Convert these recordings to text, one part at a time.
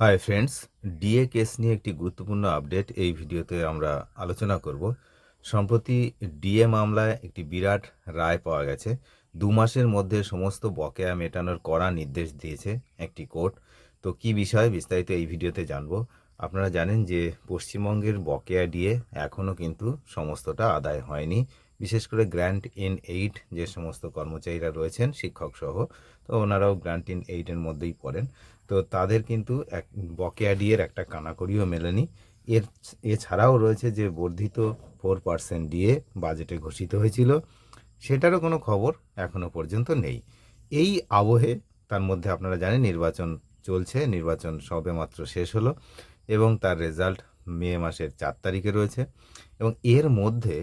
Hi friends, DA case নিয়ে একটি গুরুত্বপূর্ণ আপডেট এই ভিডিওতে আমরা আলোচনা করব। সম্প্রতি ডিএ মামলায় একটি বিরাট রায় পাওয়া গেছে। 2 মাসের মধ্যে সমস্ত বকেয়া মেটানোর কড়া নির্দেশ দিয়েছে একটি কোর্ট। তো কি বিষয় বিস্তারিত এই ভিডিওতে জানবো। আপনারা জানেন যে পশ্চিমবঙ্গের বকেয়া ডিএ এখনও কিন্তু সমস্তটা আদায় হয়নি। বিশেষ করে গ্র্যান্ট ইন এইড যে সমস্ত কর্মচারীরা রয়েছেন শিক্ষক সহ, তো ওনারাও গ্র্যান্ট ইন এইডের মধ্যেই পড়েন। তো তাদের কিন্তু এক বকেয়া ডিএর একটা কানাকড়িও মেলেনি। এছাড়াও রয়েছে যে বর্ধিত 4% ডিএ বাজেটে ঘোষিত হয়েছিল, সেটারও কোনো খবর এখনও পর্যন্ত নেই। এই আবহে তার মধ্যে আপনারা জানেন নির্বাচন চলছে, নির্বাচন সবেমাত্র শেষ হলো এবং তার রেজাল্ট মে মাসের 4 তারিখে রয়েছে। এবং এর মধ্যে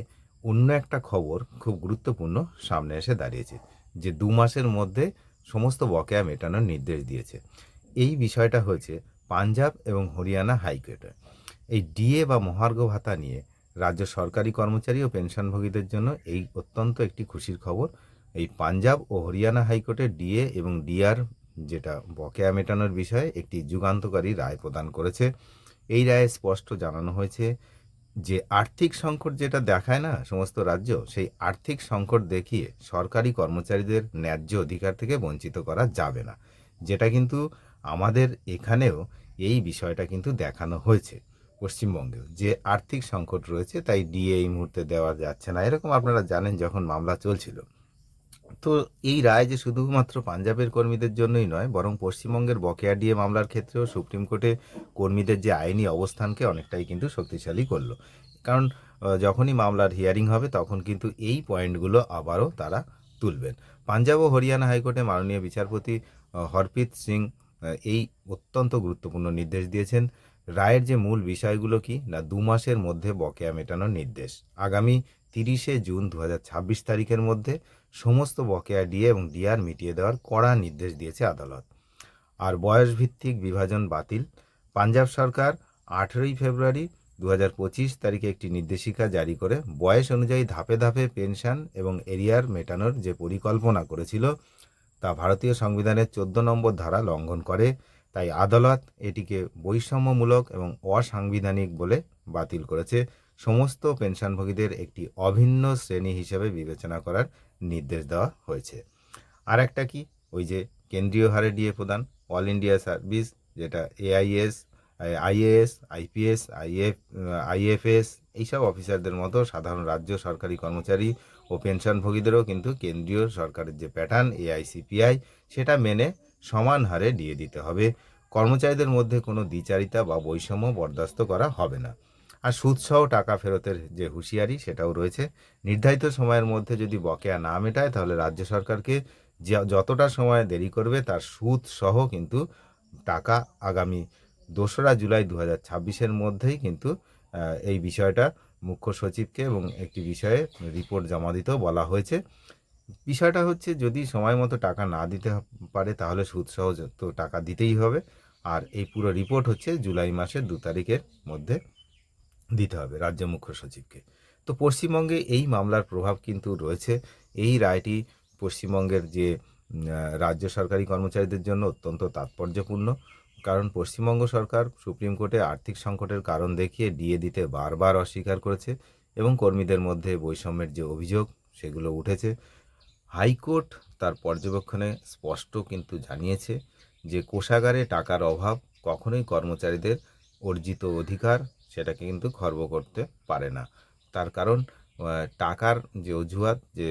অন্য একটা খবর খুব গুরুত্বপূর্ণ সামনে এসে দাঁড়িয়েছে, যে 2 মাসের মধ্যে সমস্ত বকেয়া মেটানোর নির্দেশ দিয়েছে। এই বিষয়টা হয়েছে পাঞ্জাব এবং হরিয়ানা হাইকোর্টে। এই ডিএ বা মহার্ঘ ভাতা নিয়ে রাজ্য সরকারি কর্মচারী ও পেনশনভোগীদের জন্য এই অত্যন্ত একটি খুশির খবর। এই পাঞ্জাব ও হরিয়ানা হাইকোর্টে ডিএ এবং ডিআর যেটা বকেয়া মেটানোর বিষয়ে একটি যুগান্তকারী রায় প্রদান করেছে। এই রায়ে স্পষ্ট জানানো হয়েছে যে আর্থিক সংকট যেটা দেখায় না সমস্ত রাজ্য, সেই আর্থিক সংকট দেখিয়ে সরকারি কর্মচারীদের ন্যায্য অধিকার থেকে বঞ্চিত করা যাবে না। যেটা কিন্তু আমাদের এখানেও এই বিষয়টা কিন্তু দেখানো হয়েছে পশ্চিমবঙ্গেও, যে আর্থিক সংকট রয়েছে তাই ডিএ এই মুহূর্তে দেওয়া যাচ্ছে না, এরকম আপনারা জানেন যখন মামলা চলছিল। তো এই রায় যে শুধুমাত্র পাঞ্জাবের কর্মীদের জন্যই নয়, বরং পশ্চিমবঙ্গের বকেয়া ডিএ মামলার ক্ষেত্রেও সুপ্রিম কোর্টে কর্মীদের যে আইনি অবস্থানকে অনেকটাই কিন্তু শক্তিশালী করলো। কারণ যখনই মামলার হিয়ারিং হবে তখন কিন্তু এই পয়েন্টগুলো আবারও তারা তুলবেন। পাঞ্জাব ও হরিয়ানা হাইকোর্টে মাননীয় বিচারপতি হরপ্রীত সিং এই অত্যন্ত গুরুত্বপূর্ণ নির্দেশ দিয়েছেন। রায়ের যে মূল বিষয়গুলো কি না, 2 মাসের মধ্যে বকেয়া মেটানোর নির্দেশ। আগামী 30শে জুন 2026 তারিখের মধ্যে সমস্ত বকেয়া ডিএ এবং ডিআর মিটিয়ে দেওয়ার কড়া নির্দেশ দিয়েছে আদালত। আর বয়সভিত্তিক বিভাজন বাতিল। পাঞ্জাব সরকার 18ই ফেব্রুয়ারি 2025 তারিখে একটি নির্দেশিকা জারি করে বয়স অনুযায়ী ধাপে ধাপে পেনশন এবং এরিয়ার মেটানোর যে পরিকল্পনা করেছিল তা ভারতীয় সংবিধানের 14 নম্বর ধারা লঙ্ঘন করে। তাই আদালত এটিকে বৈষম্যমূলক এবং অসাংবিধানিক বলে বাতিল করেছে। সমস্ত পেনশনভোগীদের একটি অভিন্ন শ্রেণী হিসেবে বিবেচনা করার নির্দেশ দেওয়া হয়েছে। আর একটা কি, ওই যে কেন্দ্রীয় হারে ডিএ প্রদান, অল ইন্ডিয়া সার্ভিস, যেটা এআইএস, আইএএস, আইপিএস, আইএফএস, এইসব অফিসারদের মতো সাধারণ রাজ্য সরকারি কর্মচারী ও পেনশনভোগীদেরও কিন্তু কেন্দ্রীয় সরকারের যে প্যাটার্ন এআইসিপিআই, সেটা মেনে সমান হারে ডিএ দিতে হবে। কর্মচারীদের মধ্যে কোনো দ্বিচারিতা বা বৈষম্য বরদাস্ত করা হবে না। আর সুদসহ টাকা ফেরতের যে হুঁশিয়ারি সেটাও রয়েছে। নির্ধারিত সময়ের মধ্যে যদি বকেয়া না মেটায় তাহলে রাজ্য সরকারকে যতটা সময় দেরি করবে তার সুদ সহ কিন্তু টাকা আগামী 2রা জুলাই 2026-এর মধ্যেই কিন্তু এই বিষয়টা মুখ্য সচিবকে এবং একটি বিষয়ে রিপোর্ট জমা দিতেও বলা হয়েছে। বিষয়টা হচ্ছে যদি সময় মতো টাকা না দিতে পারে তাহলে সুদসহ তো টাকা দিতেই হবে। আর এই পুরো রিপোর্ট হচ্ছে জুলাই মাসের 2 তারিখের মধ্যে দিতে হবে রাজ্য মুখ্য সচিবকে। তো পশ্চিমবঙ্গে এই মামলার প্রভাব কিন্তু রয়েছে। এই রায়টি পশ্চিমবঙ্গের যে রাজ্য সরকারি কর্মচারীদের জন্য অত্যন্ত তাৎপর্যপূর্ণ। কারণ পশ্চিমবঙ্গ সরকার সুপ্রিম কোর্টে আর্থিক সংকটের কারণ দেখিয়ে ডিএ দিতে বারবার অস্বীকার করেছে এবং কর্মীদের মধ্যে বৈষম্যের যে অভিযোগ সেগুলো উঠেছে। হাইকোর্ট তার পর্যবেক্ষণে স্পষ্ট কিন্তু জানিয়েছে যে কোষাগারে টাকার অভাব কখনোই কর্মচারীদের অর্জিত অধিকার সেটাকে কিন্তু খর্ব করতে পারে না। তার কারণ টাকার যে অজুহাত, যে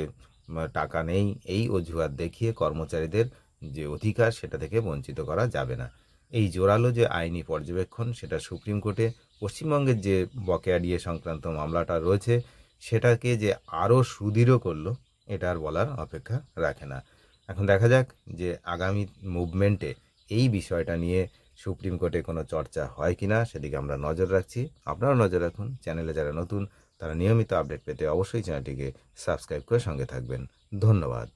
টাকা নেই এই অজুহাত দেখিয়ে কর্মচারীদের যে অধিকার সেটা থেকে বঞ্চিত করা যাবে না। এই জোরালো যে আইনি পর্যবেক্ষণ সেটা সুপ্রিম কোর্টে পশ্চিমবঙ্গের যে বকেয়া ডিএ সংক্রান্ত মামলাটা রয়েছে সেটাকে যে আরও সুদৃঢ় করলো, এটা আর বলার অপেক্ষা রাখে না। এখন দেখা যাক যে আগামী মুভমেন্টে এই বিষয়টা নিয়ে সুপ্রিম কোর্টে কোনো চর্চা হয় কি না, সেদিকে আমরা নজর রাখছি। আপনারাও নজর রাখুন। চ্যানেলে যারা নতুন তারা নিয়মিত আপডেট পেতে অবশ্যই চ্যানেলটিকে সাবস্ক্রাইব করে সঙ্গে থাকবেন। ধন্যবাদ।